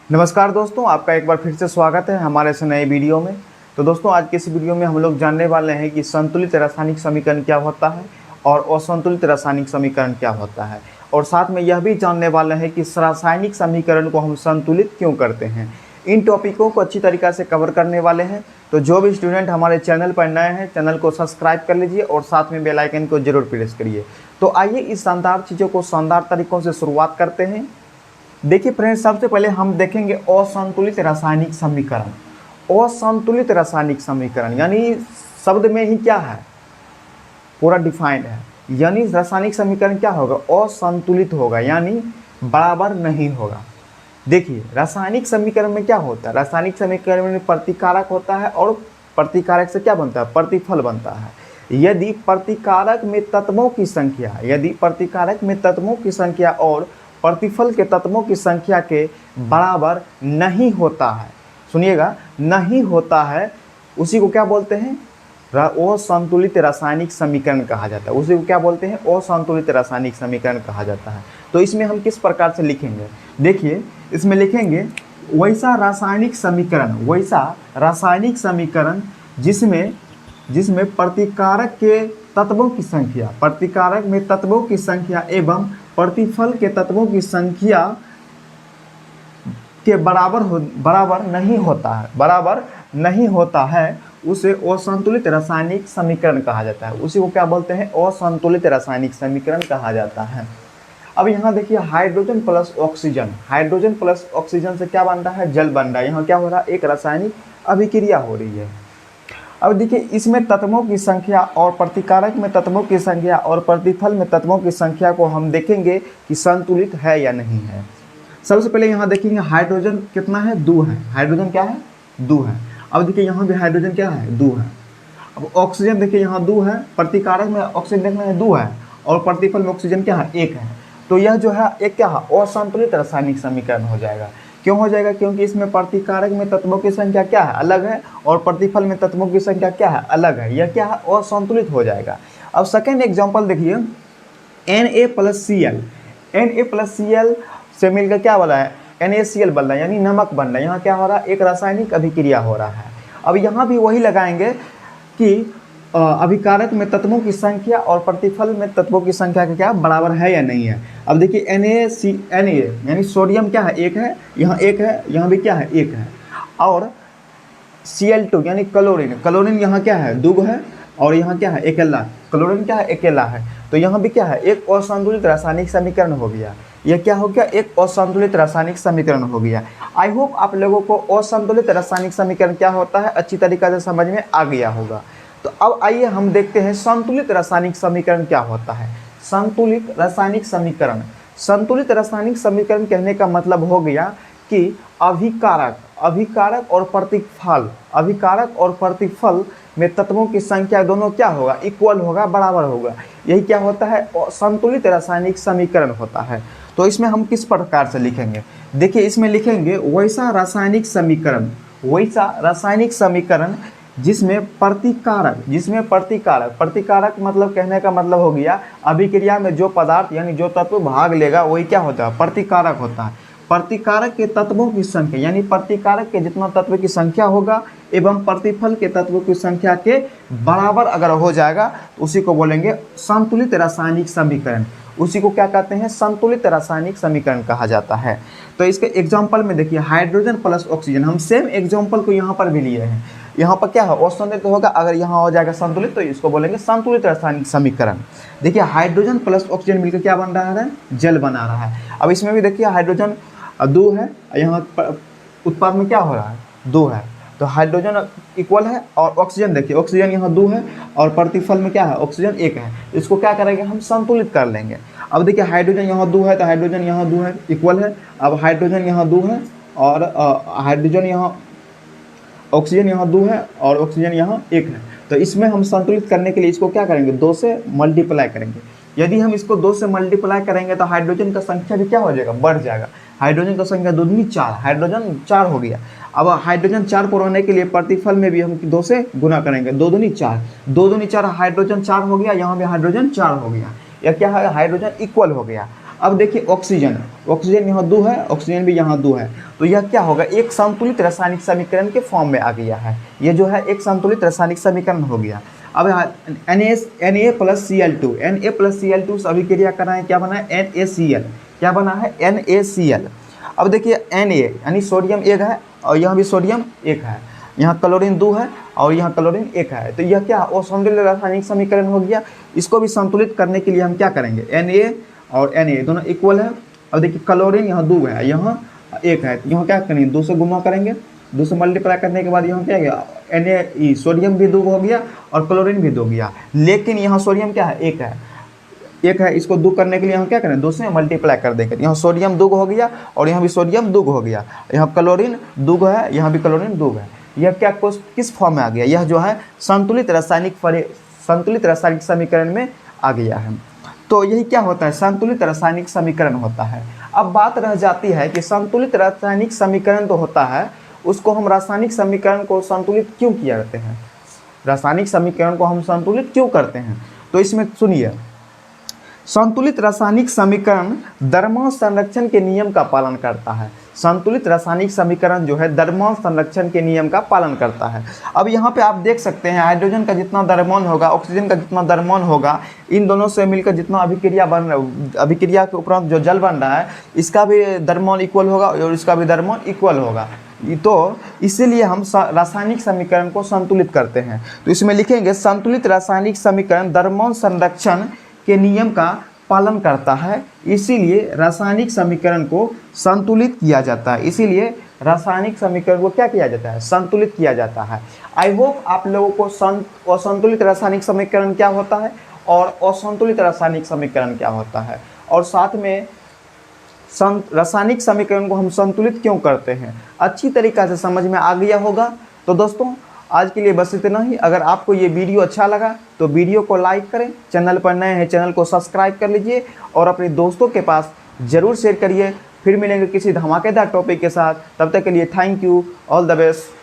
नमस्कार दोस्तों, आपका एक बार फिर से स्वागत है हमारे इस नए वीडियो में। तो दोस्तों, आज के इस वीडियो में हम लोग जानने वाले हैं कि संतुलित रासायनिक समीकरण क्या होता है और असंतुलित रासायनिक समीकरण क्या होता है, और साथ में यह भी जानने वाले हैं कि रासायनिक समीकरण को हम संतुलित क्यों करते हैं। इन टॉपिकों को अच्छी तरीक़ा से कवर करने वाले हैं। तो जो भी स्टूडेंट हमारे चैनल पर नए हैं, चैनल को सब्सक्राइब कर लीजिए और साथ में बेल आइकन को जरूर प्रेस करिए। तो आइए इस शानदार चीज़ों को शानदार तरीक़ों से शुरुआत करते हैं। देखिए फ्रेंड्स, सबसे पहले हम देखेंगे असंतुलित रासायनिक समीकरण। असंतुलित रासायनिक समीकरण यानी शब्द में ही क्या है, पूरा डिफाइंड है। यानी रासायनिक समीकरण क्या होगा, असंतुलित होगा, यानी बराबर नहीं होगा। देखिए रासायनिक समीकरण में क्या होता है, रासायनिक समीकरण में प्रतिकारक होता है और प्रतिकारक से क्या बनता है, प्रतिफल बनता है। यदि प्रतिकारक में तत्वों की संख्या और प्रतिफल के तत्वों की संख्या के बराबर नहीं होता है, सुनिएगा, नहीं होता है, उसी को क्या बोलते हैं, असंतुलित रासायनिक समीकरण कहा जाता है। उसी को क्या बोलते हैं, असंतुलित रासायनिक समीकरण कहा जाता है। तो इसमें हम किस प्रकार से लिखेंगे, देखिए इसमें लिखेंगे वैसा रासायनिक समीकरण जिसमें प्रतिकारक के तत्वों की संख्या, प्रतिकारक में तत्वों की संख्या एवं प्रतिफल के तत्वों की संख्या के बराबर नहीं होता है, उसे असंतुलित रासायनिक समीकरण कहा जाता है। उसी को क्या बोलते हैं, असंतुलित रासायनिक समीकरण कहा जाता है। अब यहाँ देखिए हाइड्रोजन प्लस ऑक्सीजन से क्या बन रहा है, जल बन रहा है। यहाँ क्या हो रहा है, एक रासायनिक अभिक्रिया हो रही है। अब देखिए इसमें तत्वों की संख्या और प्रतिकारक में तत्वों की संख्या और प्रतिफल में तत्वों की संख्या को हम देखेंगे कि संतुलित है या नहीं है। सबसे पहले यहाँ देखेंगे हाइड्रोजन कितना है, 2 है। हाइड्रोजन क्या है, 2 है। अब देखिए यहाँ भी हाइड्रोजन क्या है, 2 है। अब ऑक्सीजन देखिए यहाँ 2 है, प्रतिकारक में ऑक्सीजन देखना है 2 है और प्रतिफल में ऑक्सीजन क्या है, 1 है। तो यह जो है एक क्या है, असंतुलित रासायनिक समीकरण हो जाएगा। क्यों हो जाएगा, क्योंकि इसमें प्रतिकारक में तत्वों की संख्या क्या है, अलग है, और प्रतिफल में तत्वों की संख्या क्या है, अलग है। यह क्या है, असंतुलित हो जाएगा। अब सेकेंड एग्जांपल देखिए, Na+Cl से मिलकर क्या बना है, NaCl बन रहा है, यानी नमक बन रहा है। यहाँ क्या हो रहा है, एक रासायनिक अभिक्रिया हो रहा है। अब यहाँ भी वही लगाएंगे कि अभिकारक में तत्वों की संख्या और प्रतिफल में तत्वों की संख्या का क्या बराबर है या नहीं है। अब देखिए Na यानी सोडियम क्या है, 1 है, यहाँ 1 है, यहाँ भी क्या है, 1 है। और Cl2 यानी क्लोरीन यहाँ क्या है, 2 है, और यहाँ क्या है, अकेला, क्लोरीन क्या है, अकेला है। तो यहाँ भी क्या है, एक असंतुलित रासायनिक समीकरण हो गया। यह क्या हो गया, एक असंतुलित रासायनिक समीकरण हो गया। आई होप आप लोगों को असंतुलित रासायनिक समीकरण क्या होता है अच्छी तरीके से समझ में आ गया होगा। तो अब आइए हम देखते हैं संतुलित रासायनिक समीकरण क्या होता है। संतुलित रासायनिक समीकरण कहने का मतलब हो गया कि अभिकारक और प्रतिफल में तत्वों की संख्या दोनों क्या होगा, इक्वल होगा, बराबर होगा। यही क्या होता है, संतुलित रासायनिक समीकरण होता है। तो इसमें हम किस प्रकार से लिखेंगे, देखिए इसमें लिखेंगे वैसा रासायनिक समीकरण जिसमें प्रतिकारक मतलब कहने का मतलब हो गया अभिक्रिया में जो पदार्थ यानी जो तत्व भाग लेगा वही क्या होता है, प्रतिकारक होता है। प्रतिकारक के तत्वों की संख्या यानी प्रतिकारक के जितना तत्व की संख्या होगा एवं प्रतिफल के तत्वों की संख्या के बराबर अगर हो जाएगा तो उसी को बोलेंगे संतुलित रासायनिक समीकरण। उसी को क्या कहते हैं, संतुलित रासायनिक समीकरण कहा जाता है। तो इसके एग्जाम्पल में देखिए हाइड्रोजन प्लस ऑक्सीजन, हम सेम एग्जाम्पल को यहाँ पर भी लिए हैं। यहाँ पर क्या है, असंतुलित होगा, अगर यहाँ हो जाएगा संतुलित तो इसको बोलेंगे संतुलित रासायनिक समीकरण। देखिए हाइड्रोजन प्लस ऑक्सीजन मिलकर क्या बन रहा है, जल बना रहा है। अब इसमें भी देखिए हाइड्रोजन 2 है, यहाँ उत्पाद में क्या हो रहा है, 2 है, तो हाइड्रोजन इक्वल है। और ऑक्सीजन देखिए, ऑक्सीजन यहाँ 2 है और प्रतिफल में क्या है, ऑक्सीजन 1 है। इसको क्या करेंगे, हम संतुलित कर लेंगे। अब देखिए हाइड्रोजन यहाँ 2 है तो हाइड्रोजन यहाँ 2 है, इक्वल है। अब हाइड्रोजन यहाँ 2 है और ऑक्सीजन यहाँ 2 है और ऑक्सीजन यहाँ 1 है। तो इसमें हम संतुलित करने के लिए इसको क्या करेंगे, 2 से मल्टीप्लाई करेंगे। यदि हम इसको 2 से मल्टीप्लाई करेंगे तो हाइड्रोजन का संख्या भी क्या हो जाएगा, बढ़ जाएगा। हाइड्रोजन का संख्या 2 दूनी 4, हाइड्रोजन 4 हो गया। अब हाइड्रोजन 4 पर होने के लिए प्रतिफल में भी हम 2 से गुना करेंगे, 2 दूनी 4, 2 दूनी 4, हाइड्रोजन 4 हो गया, यहाँ भी हाइड्रोजन 4 हो गया। या क्या है, हाइड्रोजन इक्वल हो गया। अब देखिए ऑक्सीजन, ऑक्सीजन यहाँ 2 है, ऑक्सीजन भी यहाँ 2 है, तो यह क्या होगा, एक संतुलित रासायनिक समीकरण के फॉर्म में आ गया है। ये जो है एक संतुलित रासायनिक समीकरण हो गया। अब यहाँ Na plus Cl2, Na plus Cl2 से अभिक्रिया करना है, क्या बना है NaCl, क्या बना है NaCl। अब देखिए Na यानी सोडियम 1 है और यहाँ भी सोडियम 1 है, यहाँ क्लोरीन 2 है और यहाँ क्लोरीन 1 है, तो यह क्या असंतुलित रासायनिक समीकरण हो गया। इसको भी संतुलित करने के लिए हम क्या करेंगे, Na और Na दोनों इक्वल है। अब देखिए क्लोरीन यहाँ 2 है, यहाँ 1 है, तो यहाँ क्या करेंगे 2 से गुना करेंगे, 2 से मल्टीप्लाई करने के बाद यहाँ क्या गया Na सोडियम भी 2 हो गया और क्लोरीन भी 2 गया, लेकिन यहाँ सोडियम क्या है 1 है, 1 है, इसको 2 करने के लिए हम क्या करें 2 से मल्टीप्लाई कर देंगे, यहाँ सोडियम 2 हो गया और यहाँ भी सोडियम 2 हो गया, यहाँ क्लोरीन 2 है, यहाँ भी क्लोरीन 2 है। यह क्या किस फॉर्म में आ गया, यह जो है संतुलित रासायनिक समीकरण में आ गया है। तो यही क्या होता है, संतुलित रासायनिक समीकरण होता है। अब बात रह जाती है कि संतुलित रासायनिक समीकरण तो होता है, उसको हम रासायनिक समीकरण को संतुलित क्यों किया करते हैं, रासायनिक समीकरण को हम संतुलित क्यों करते हैं। तो इसमें सुनिए, संतुलित रासायनिक समीकरण द्रव्यमान संरक्षण के नियम का पालन करता है। संतुलित रासायनिक समीकरण जो है द्रव्यमान संरक्षण के नियम का पालन करता है। अब यहाँ पे आप देख सकते हैं हाइड्रोजन का जितना द्रव्यमान होगा, ऑक्सीजन का जितना द्रव्यमान होगा, इन दोनों से मिलकर जितना अभिक्रिया बन रहा है, अभिक्रिया के उपरांत जो जल बन रहा है, इसका भी द्रव्यमान इक्वल होगा और इसका भी द्रव्यमान इक्वल होगा। तो इसीलिए हम रासायनिक समीकरण को संतुलित करते हैं। तो इसमें लिखेंगे संतुलित रासायनिक समीकरण द्रव्यमान संरक्षण के नियम का पालन करता है, इसीलिए रासायनिक समीकरण को संतुलित किया जाता है। इसीलिए रासायनिक समीकरण को क्या किया जाता है, संतुलित किया जाता है। आई होप आप लोगों को असंतुलित रासायनिक समीकरण क्या होता है और असंतुलित रासायनिक समीकरण क्या होता है, और साथ में रासायनिक समीकरण को हम संतुलित क्यों करते हैं, अच्छी तरीक़ा से समझ में आ गया होगा। तो दोस्तों आज के लिए बस इतना ही। अगर आपको ये वीडियो अच्छा लगा तो वीडियो को लाइक करें, चैनल पर नए हैं चैनल को सब्सक्राइब कर लीजिए और अपने दोस्तों के पास ज़रूर शेयर करिए। फिर मिलेंगे किसी धमाकेदार टॉपिक के साथ, तब तक के लिए thank you, all the best.